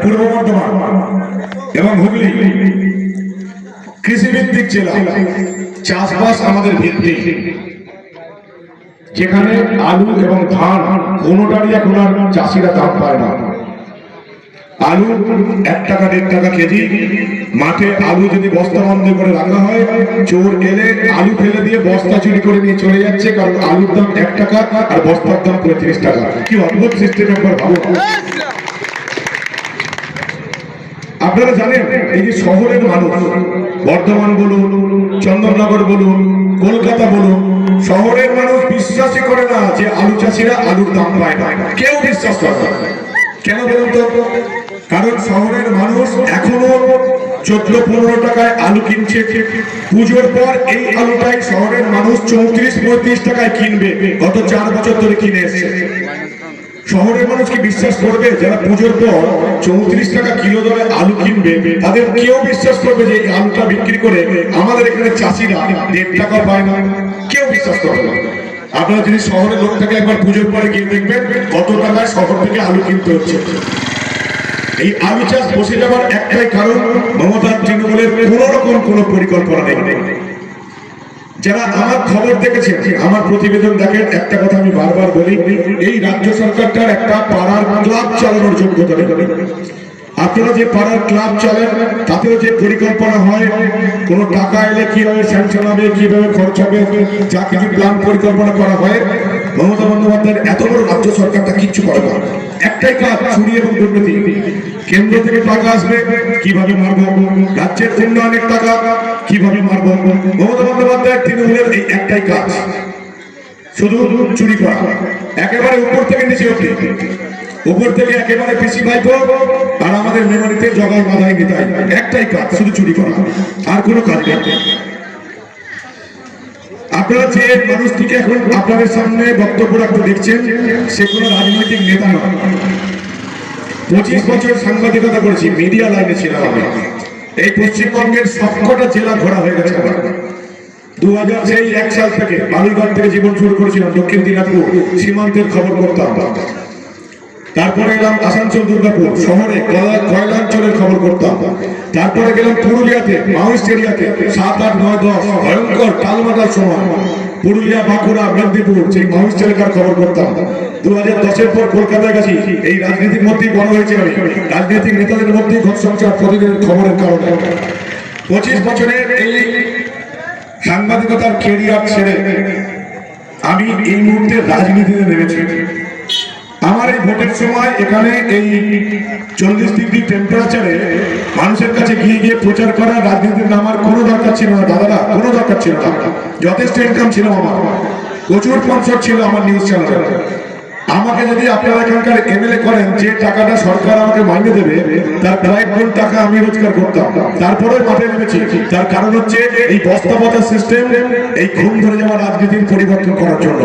পূর্ব বর্ধমান এবং হুগলি কৃষিভিত্তিক জেলা, চাষবাস আমাদের ভিত্তি। যেখানে আলু এবং ধান কোনোটারই এখন আর চাষিরা দাম পায় না। আলু 1 টাকা 1.5 টাকা কেজি। মাঠে আলু যদি বস্তা বন্ধ করে রাখা হয়, চোর এলে আলু ফেলে দিয়ে বস্তা চুরি করে নিয়ে চলে যাচ্ছে, কারণ আলুর দাম 1 টাকা আর বস্তার দাম 35 টাকা। কি অদ্ভুত সিস্টেম, একবার ভাবুন। আপনারা জানেন, এই যে শহরের মানুষ, বর্ধমান বলুন, চন্দননগর বলুন, কলকাতা বলুন, শহরের মানুষ বিশ্বাসই করে না যে আলু চাষিরা আলুর দাম পায় না। কেউ বিশ্বাস করে না। কেন বলুন তো? কারণ শহরের মানুষ এখনো 14-15 টাকায় আলু কিনছে। পুজোর পর এই আলুটাই শহরের মানুষ 34-35 টাকায় কিনবে। গত 4 বছর ধরে কিনে এসছে। শহরের মানুষ কি বিশ্বাস করবে? যারা পুজোর পর 34 টাকা কিলো দরে আলু কিনবে, তাদের কেউ বিশ্বাস করবে যে এই আলুটা বিক্রি করে আমাদের এখানে চাষিরা 1.5 টাকা পায় না? কেউ বিশ্বাস করবে না। আপনারা যদি শহরের লোক থেকে একবার পুজোর পরে গিয়ে দেখবেন কত টাকায় শহর থেকে আলু কিনতে হচ্ছে। এই আলু চাষ বসে যাবার একটাই কারণ, মমতা তৃণমূলের কোনো রকম কোনো পরিকল্পনা নেই। যারা আমার খবর দেখেছেন, আমার প্রতিবেদন দেখেন, একটা কথা আমি বারবার বলি, এই রাজ্য সরকারটার একটা পাড়ার ক্লাব চালানোর যোগ্যতা নেই। আপনারা যে পাড়ার ক্লাব চালান, তাতেও যে পরিকল্পনা হয়, কোনো টাকা এলে কিভাবে স্যাংশন হবে, কিভাবে খরচ হবে, যা কিছু প্ল্যান পরিকল্পনা করা হয়, মমতা বন্দ্যোপাধ্যায়ের এত বড় রাজ্য সরকারটা কিচ্ছু করে না। একটাই কাজ, চুরি এবং দুর্নীতি। কেন্দ্র থেকে টাকা আসবে, কিভাবে মারবো, রাজ্যের উন্নয়নের টাকা কিভাবে মারবো। মমতা বন্দ্যোপাধ্যায়ের তৃণমূলের এই একটাই কাজ, শুধু চুরি করা। একেবারে উপর থেকে নিচে অবধি, উপর থেকে একেবারে পিসি ভাইপো আর আমাদের মেমোরিতে জগাই বাধাই নিতাই, একটাই কাজ, শুধু চুরি করা, আর কোনো কাজ নেই। আপনারা যে মানুষটিকে এখন আপনাদের সামনে বক্তব্য রাখতে দেখছেন, সে কোনো রাজনৈতিক নেতা নয়। 25 বছর সাংবাদিকতা করেছি, মিডিয়া লাইনে ছিলাম আমি। এই পশ্চিমবঙ্গের সবকটা জেলা ঘোরা হয়ে গেছে আমার। 2001 সাল থেকে বালুরঘাট থেকে জীবন শুরু করেছিলাম, দক্ষিণ দিনাজপুর সীমান্তের খবর করতাম। তারপরে এলাম আসানসোল, দুর্গাপুর শহরে কয়লাঞ্চলের খবর করতাম। তারপরে গেলাম পুরুলিয়াতে, মাওয়িস্ট এরিয়াতে 7, 8, 9, 10 ভয়ঙ্কর টালমাটাল সময়। পুরুলিয়া, বাঁকুড়া, মেদিনীপুর, সেই মাওয়িস্ট এলাকার খবর করতাম। 2010-এর পর কলকাতায় গেছি। এই রাজনীতির মধ্যেই বড় হয়েছে আমি, রাজনৈতিক নেতাদের মধ্যেই ঘর সংসার, প্রতিদিনের খবরের কারণে। 25 বছরের এই সাংবাদিকতার কেরিয়ার ছেড়ে আমি এই মুহূর্তে রাজনীতিতে নেমেছি। আমার এই ভোটের সময় এখানে এই 40 ডিগ্রি টেম্পারেচারে মানুষের কাছে গিয়ে গিয়ে প্রচার করা, রাজনীতির নামার কোনো দরকার ছিল না দাদারা, কোনো দরকার ছিল না। যথেষ্ট ইনকাম ছিল আমার, প্রচুর স্পন্সর ছিল আমার নিউজ চ্যানেলে। আমাকে যদি আপনারা এখানকার এমএলএ করেন, যে টাকাটা সরকার আমাকে মাইনে দেবে, তার প্রায় কোন টাকা আমি রোজগার করতাম। তারপরে মাঠে নেমেছি, তার কারণ হচ্ছে এই বস্তা পচা সিস্টেম, এই ঘুম ধরে যাওয়া রাজনীতির পরিবর্তন করার জন্য।